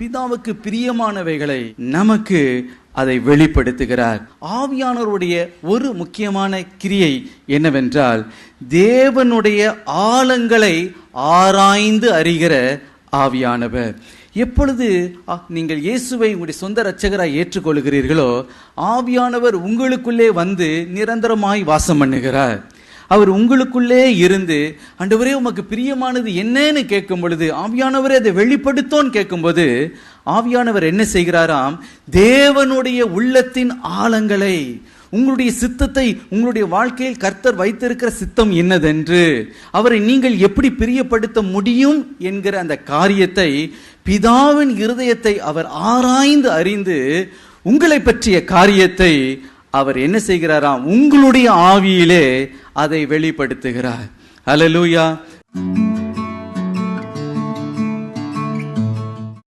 பிதாவுக்கு பிரியமானவைகளை நமக்கு அதை வெளிப்படுத்துகிறார். ஆவியானவருடைய ஒரு முக்கியமான கிரியை என்னவென்றால், தேவனுடைய ஆழங்களை ஆராய்ந்து அறிகிற ஆவியானவர். எப்பொழுது நீங்கள் இயேசுவை உங்களுடைய சொந்த இரட்சகராய் ஏற்றுக்கொள்கிறீர்களோ, ஆவியானவர் உங்களுக்குள்ளே வந்து நிரந்தரமாய் வாசம் பண்ணுகிறார். அவர் உங்களுக்குள்ளே இருந்து, ஆண்டவரே உமக்கு பிரியமானது என்னன்னு கேட்கும் பொழுது, ஆவியானவரே அதை வெளிப்படுத்தோன்னு கேட்கும்போது, ஆவியானவர் என்ன செய்கிறாராம், தேவனுடைய உள்ளத்தின் ஆழங்களை, உங்களுடைய சித்தத்தை, உங்களுடைய வாழ்க்கையில் கர்த்தர் வைத்திருக்கிற சித்தம் என்னதென்று, அவரை நீங்கள் எப்படி பிரியப்படுத்த முடியும் என்கிற அந்த காரியத்தை, பிதாவின் இருதயத்தை அவர் ஆராய்ந்து அறிந்து உங்களை பற்றிய காரியத்தை அவர் என்ன செய்கிறாராம், உங்களுடைய ஆவியிலே அதை வெளிப்படுத்துகிறார். அல்லேலூயா.